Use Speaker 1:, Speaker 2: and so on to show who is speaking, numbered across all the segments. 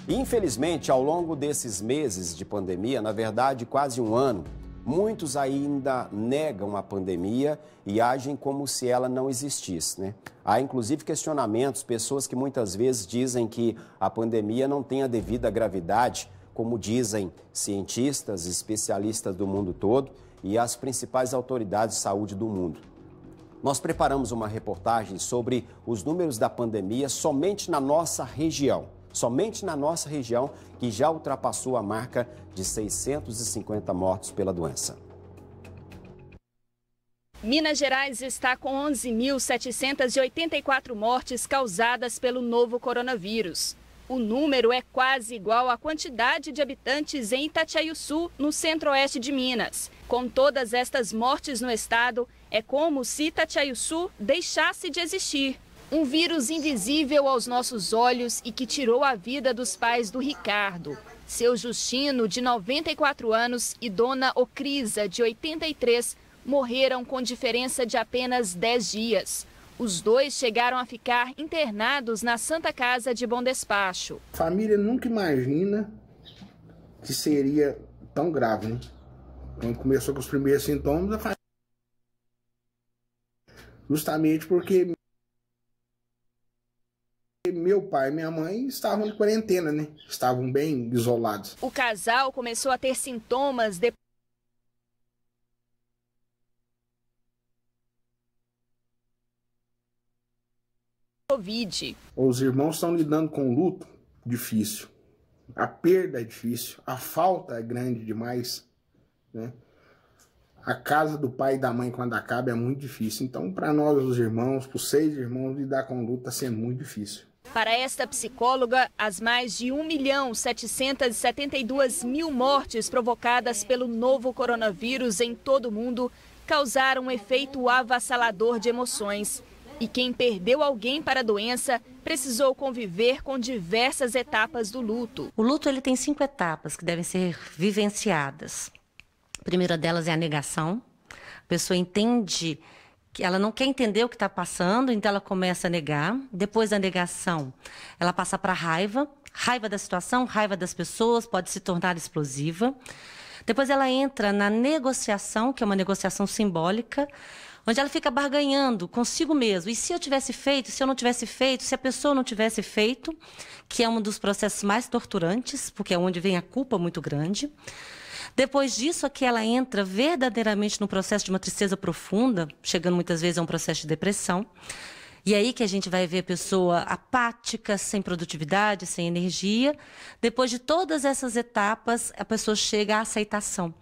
Speaker 1: Infelizmente, ao longo desses meses de pandemia, na verdade quase um ano, muitos ainda negam a pandemia e agem como se ela não existisse, né? Há inclusive questionamentos, pessoas que muitas vezes dizem que a pandemia não tem a devida gravidade, como dizem cientistas, especialistas do mundo todo e as principais autoridades de saúde do mundo. Nós preparamos uma reportagem sobre os números da pandemia somente na nossa região. Somente na nossa região, que já ultrapassou a marca de 650 mortos pela doença.
Speaker 2: Minas Gerais está com 11.784 mortes causadas pelo novo coronavírus. O número é quase igual à quantidade de habitantes em Itatiaiuçu, no centro-oeste de Minas. Com todas estas mortes no estado, é como se Itatiaiuçu deixasse de existir. Um vírus invisível aos nossos olhos e que tirou a vida dos pais do Ricardo. Seu Justino, de 94 anos, e dona Ocrisa, de 83, morreram com diferença de apenas 10 dias. Os dois chegaram a ficar internados na Santa Casa de Bom Despacho.
Speaker 3: A família nunca imagina que seria tão grave, né? Quando começou com os primeiros sintomas, a família... justamente porque meu pai e minha mãe estavam de quarentena, né? Estavam bem isolados.
Speaker 2: O casal começou a ter sintomas depois da Covid.
Speaker 3: Os irmãos estão lidando com luto difícil. A perda é difícil. A falta é grande demais, né? A casa do pai e da mãe, quando acaba, é muito difícil. Então, para nós, os irmãos, para os 6 irmãos, lidar com luto está sendo muito difícil.
Speaker 2: Para esta psicóloga, as mais de 1.772.000 mortes provocadas pelo novo coronavírus em todo o mundo causaram um efeito avassalador de emoções. E quem perdeu alguém para a doença precisou conviver com diversas etapas do luto.
Speaker 4: O luto ele tem 5 etapas que devem ser vivenciadas. A primeira delas é a negação. A pessoa entende que ela não quer entender o que está passando, então ela começa a negar. Depois da negação, ela passa para a raiva. Raiva da situação, raiva das pessoas, pode se tornar explosiva. Depois ela entra na negociação, que é uma negociação simbólica, onde ela fica barganhando consigo mesma. E se eu tivesse feito, se eu não tivesse feito, se a pessoa não tivesse feito, que é um dos processos mais torturantes, porque é onde vem a culpa muito grande. Depois disso, aqui ela entra verdadeiramente no processo de uma tristeza profunda, chegando muitas vezes a um processo de depressão. E aí que a gente vai ver a pessoa apática, sem produtividade, sem energia. Depois de todas essas etapas, a pessoa chega à aceitação,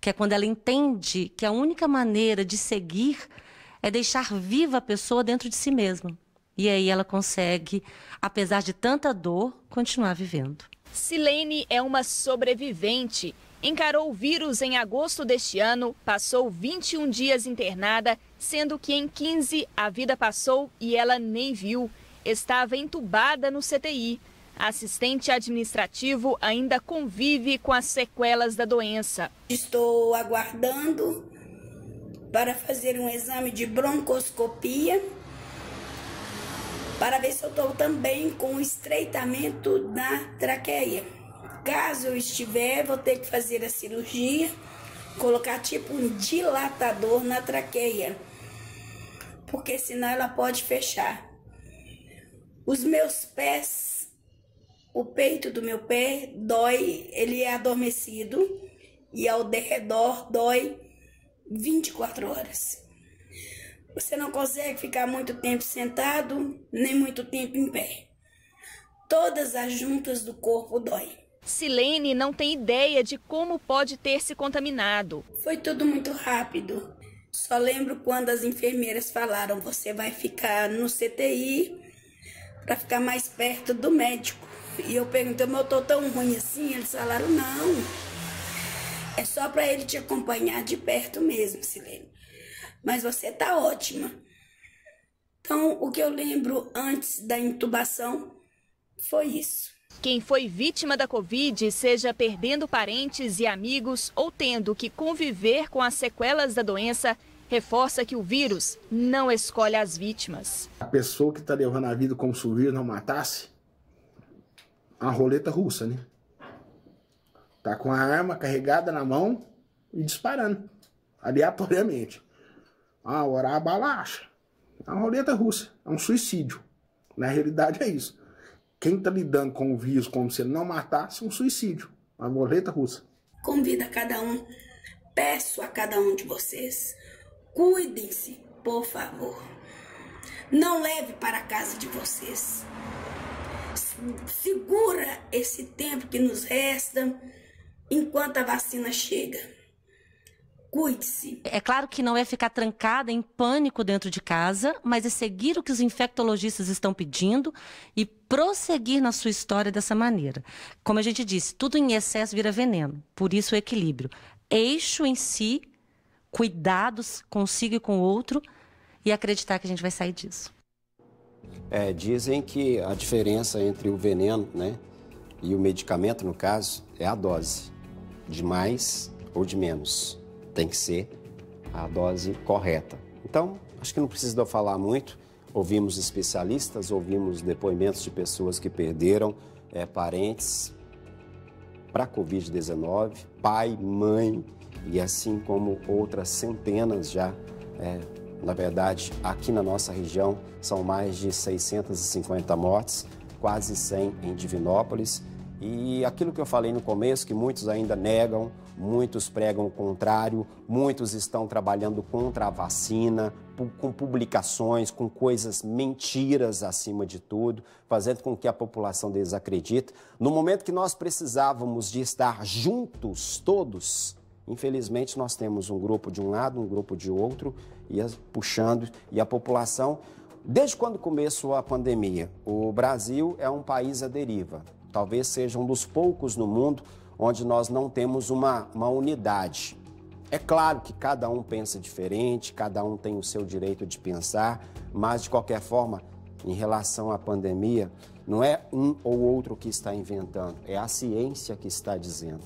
Speaker 4: que é quando ela entende que a única maneira de seguir é deixar viva a pessoa dentro de si mesma. E aí ela consegue, apesar de tanta dor, continuar vivendo.
Speaker 2: Silene é uma sobrevivente. Encarou o vírus em agosto deste ano, passou 21 dias internada, sendo que em 15 a vida passou e ela nem viu. Estava entubada no CTI. Assistente administrativo ainda convive com as sequelas da doença.
Speaker 5: Estou aguardando para fazer um exame de broncoscopia para ver se eu estou também com estreitamento na traqueia. Caso eu estiver, vou ter que fazer a cirurgia, colocar tipo um dilatador na traqueia, porque senão ela pode fechar. Os meus pés, o peito do meu pé dói, ele é adormecido e ao derredor dói 24 horas. Você não consegue ficar muito tempo sentado, nem muito tempo em pé. Todas as juntas do corpo dói.
Speaker 2: Silene não tem ideia de como pode ter se contaminado.
Speaker 5: Foi tudo muito rápido. Só lembro quando as enfermeiras falaram: você vai ficar no CTI para ficar mais perto do médico. E eu perguntei: mas eu tô tão ruim assim? Eles falaram: não, é só para ele te acompanhar de perto mesmo, Silene. Mas você tá ótima. Então, o que eu lembro antes da intubação foi isso.
Speaker 2: Quem foi vítima da Covid, seja perdendo parentes e amigos ou tendo que conviver com as sequelas da doença, reforça que o vírus não escolhe as vítimas.
Speaker 3: A pessoa que está levando a vida como se o vírus não matasse, uma roleta russa, né? Tá com a arma carregada na mão e disparando, aleatoriamente. Ah, orar a bala acha. É uma roleta russa, é um suicídio. Na realidade é isso. Quem tá lidando com o vírus como se ele não matasse, é um suicídio. Uma roleta russa.
Speaker 5: Convido a cada um, peço a cada um de vocês, cuidem-se, por favor. Não leve para a casa de vocês. Segura esse tempo que nos resta enquanto a vacina chega. Cuide-se.
Speaker 4: É claro que não é ficar trancada em pânico dentro de casa, mas é seguir o que os infectologistas estão pedindo e prosseguir na sua história dessa maneira. Como a gente disse, tudo em excesso vira veneno. Por isso o equilíbrio. Eixo em si, cuidados consigo e com o outro e acreditar que a gente vai sair disso.
Speaker 1: Dizem que a diferença entre o veneno, né, e o medicamento, no caso, é a dose. De mais ou de menos. Tem que ser a dose correta. Então, acho que não precisa eu falar muito. Ouvimos especialistas, ouvimos depoimentos de pessoas que perderam parentes para a Covid-19, pai, mãe, e assim como outras centenas já. Na verdade, aqui na nossa região, são mais de 650 mortes, quase 100 em Divinópolis. E aquilo que eu falei no começo, que muitos ainda negam, muitos pregam o contrário, muitos estão trabalhando contra a vacina, com publicações, com coisas mentiras acima de tudo, fazendo com que a população desacredite. No momento que nós precisávamos de estar juntos, todos, infelizmente nós temos um grupo de um lado, um grupo de outro, puxando, e a população, desde quando começou a pandemia, o Brasil é um país à deriva. Talvez seja um dos poucos no mundo onde nós não temos uma unidade. É claro que cada um pensa diferente, cada um tem o seu direito de pensar, mas, de qualquer forma, em relação à pandemia, não é um ou outro que está inventando, é a ciência que está dizendo.